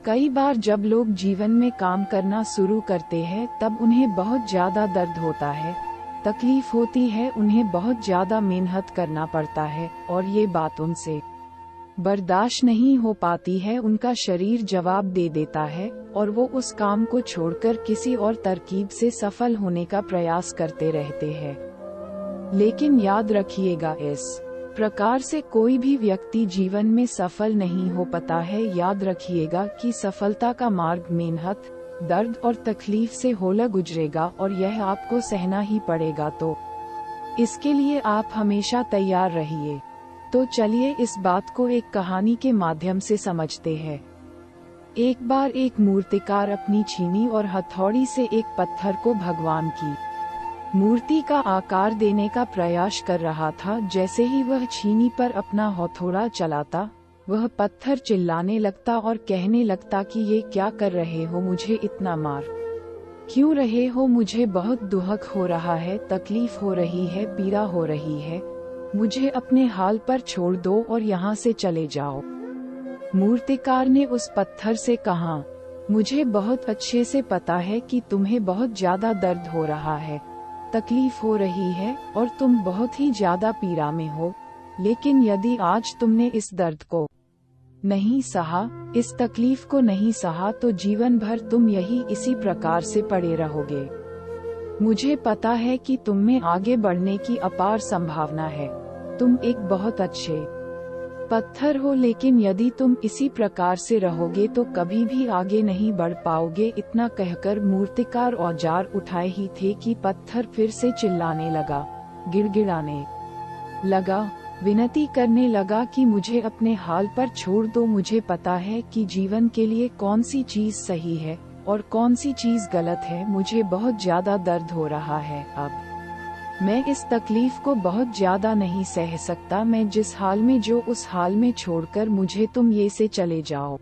कई बार जब लोग जीवन में काम करना शुरू करते हैं तब उन्हें बहुत ज्यादा दर्द होता है, तकलीफ होती है, उन्हें बहुत ज्यादा मेहनत करना पड़ता है और ये बात उनसे बर्दाश्त नहीं हो पाती है। उनका शरीर जवाब दे देता है और वो उस काम को छोड़कर किसी और तरकीब से सफल होने का प्रयास करते रहते हैं। लेकिन याद रखिएगा, इस प्रकार से कोई भी व्यक्ति जीवन में सफल नहीं हो पाता है। याद रखिएगा कि सफलता का मार्ग मेहनत, दर्द और तकलीफ से होकर गुजरेगा और यह आपको सहना ही पड़ेगा, तो इसके लिए आप हमेशा तैयार रहिए। तो चलिए इस बात को एक कहानी के माध्यम से समझते हैं। एक बार एक मूर्तिकार अपनी छीनी और हथौड़ी से एक पत्थर को भगवान की मूर्ति का आकार देने का प्रयास कर रहा था। जैसे ही वह छीनी पर अपना हथौड़ा चलाता, वह पत्थर चिल्लाने लगता और कहने लगता कि ये क्या कर रहे हो, मुझे इतना मार क्यों रहे हो, मुझे बहुत दुख हो रहा है, तकलीफ हो रही है, पीड़ा हो रही है, मुझे अपने हाल पर छोड़ दो और यहाँ से चले जाओ। मूर्तिकार ने उस पत्थर से कहा, मुझे बहुत अच्छे से पता है कि तुम्हें बहुत ज्यादा दर्द हो रहा है, तकलीफ हो रही है और तुम बहुत ही ज्यादा पीड़ा में हो, लेकिन यदि आज तुमने इस दर्द को नहीं सहा, इस तकलीफ को नहीं सहा, तो जीवन भर तुम इसी प्रकार से पड़े रहोगे। मुझे पता है कि तुम में आगे बढ़ने की अपार संभावना है, तुम एक बहुत अच्छे पत्थर हो, लेकिन यदि तुम इसी प्रकार से रहोगे तो कभी भी आगे नहीं बढ़ पाओगे। इतना कहकर मूर्तिकार औजार उठाए ही थे कि पत्थर फिर से चिल्लाने लगा, गिड़गिड़ाने लगा, विनती करने लगा कि मुझे अपने हाल पर छोड़ दो। मुझे पता है कि जीवन के लिए कौन सी चीज सही है और कौन सी चीज गलत है। मुझे बहुत ज्यादा दर्द हो रहा है, अब मैं इस तकलीफ को बहुत ज्यादा नहीं सह सकता। मैं जिस हाल में जो उस हाल में छोड़कर मुझे तुम ये से चले जाओ।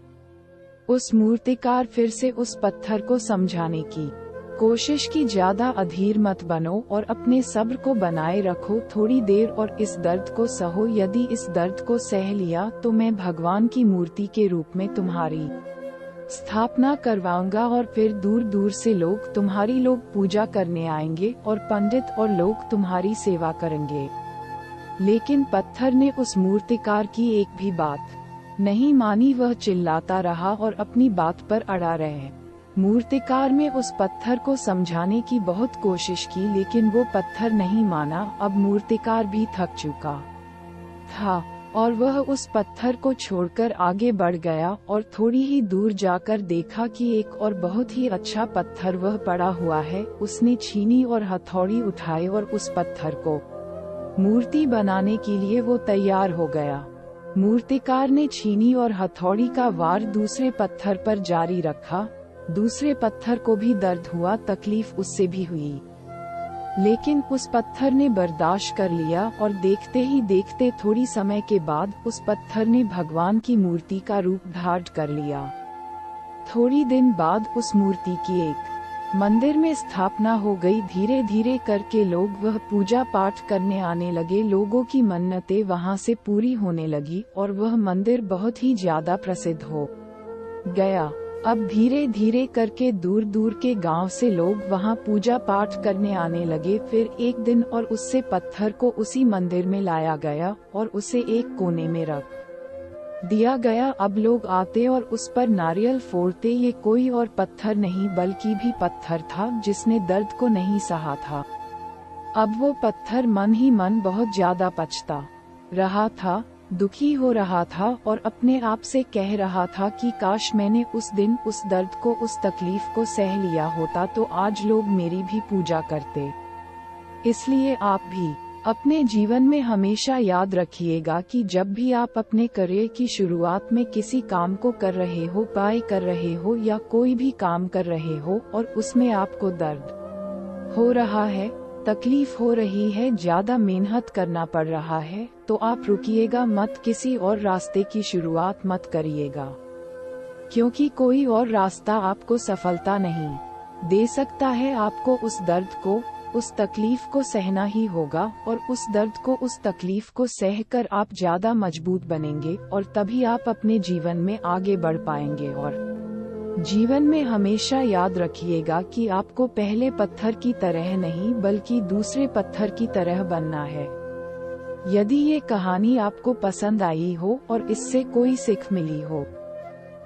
उस मूर्तिकार फिर से उस पत्थर को समझाने की कोशिश की, ज्यादा अधीर मत बनो और अपने सब्र को बनाए रखो थोड़ी देर और इस दर्द को सहो। यदि इस दर्द को सह लिया तो मैं भगवान की मूर्ति के रूप में तुम्हारी स्थापना करवाऊंगा और फिर दूर दूर से लोग तुम्हारी पूजा करने आएंगे और पंडित और लोग तुम्हारी सेवा करेंगे। लेकिन पत्थर ने उस मूर्तिकार की एक भी बात नहीं मानी, वह चिल्लाता रहा और अपनी बात पर अड़ा रहे। मूर्तिकार ने उस पत्थर को समझाने की बहुत कोशिश की, लेकिन वो पत्थर नहीं माना। अब मूर्तिकार भी थक चुका था और वह उस पत्थर को छोड़कर आगे बढ़ गया और थोड़ी ही दूर जाकर देखा कि एक और बहुत ही अच्छा पत्थर वह पड़ा हुआ है। उसने छीनी और हथौड़ी उठाए और उस पत्थर को मूर्ति बनाने के लिए वो तैयार हो गया। मूर्तिकार ने छीनी और हथौड़ी का वार दूसरे पत्थर पर जारी रखा। दूसरे पत्थर को भी दर्द हुआ, तकलीफ उससे भी हुई, लेकिन उस पत्थर ने बर्दाश्त कर लिया और देखते ही देखते थोड़ी समय के बाद उस पत्थर ने भगवान की मूर्ति का रूप धारण कर लिया। थोड़ी दिन बाद उस मूर्ति की एक मंदिर में स्थापना हो गई। धीरे धीरे करके लोग वह पूजा पाठ करने आने लगे। लोगों की मन्नतें वहां से पूरी होने लगी और वह मंदिर बहुत ही ज्यादा प्रसिद्ध हो गया। अब धीरे धीरे करके दूर दूर के गांव से लोग वहां पूजा पाठ करने आने लगे। फिर एक दिन और उससे पत्थर को उसी मंदिर में लाया गया और उसे एक कोने में रख दिया गया। अब लोग आते और उस पर नारियल फोड़ते। ये कोई और पत्थर नहीं बल्कि भी पत्थर था जिसने दर्द को नहीं सहा था। अब वो पत्थर मन ही मन बहुत ज्यादा पछता रहा था, दुखी हो रहा था और अपने आप से कह रहा था कि काश मैंने उस दिन उस दर्द को, उस तकलीफ को सह लिया होता तो आज लोग मेरी भी पूजा करते। इसलिए आप भी अपने जीवन में हमेशा याद रखिएगा कि जब भी आप अपने करियर की शुरुआत में किसी काम को कर रहे हो, पढ़ाई कर रहे हो या कोई भी काम कर रहे हो और उसमें आपको दर्द हो रहा है, तकलीफ हो रही है, ज्यादा मेहनत करना पड़ रहा है, तो आप रुकिएगा मत, किसी और रास्ते की शुरुआत मत करिएगा, क्योंकि कोई और रास्ता आपको सफलता नहीं दे सकता है। आपको उस दर्द को, उस तकलीफ को सहना ही होगा और उस दर्द को, उस तकलीफ को सहकर आप ज्यादा मजबूत बनेंगे और तभी आप अपने जीवन में आगे बढ़ पाएंगे और जीवन में हमेशा याद रखिएगा कि आपको पहले पत्थर की तरह नहीं बल्कि दूसरे पत्थर की तरह बनना है। यदि ये कहानी आपको पसंद आई हो और इससे कोई सीख मिली हो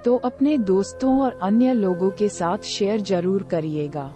तो अपने दोस्तों और अन्य लोगों के साथ शेयर जरूर करिएगा।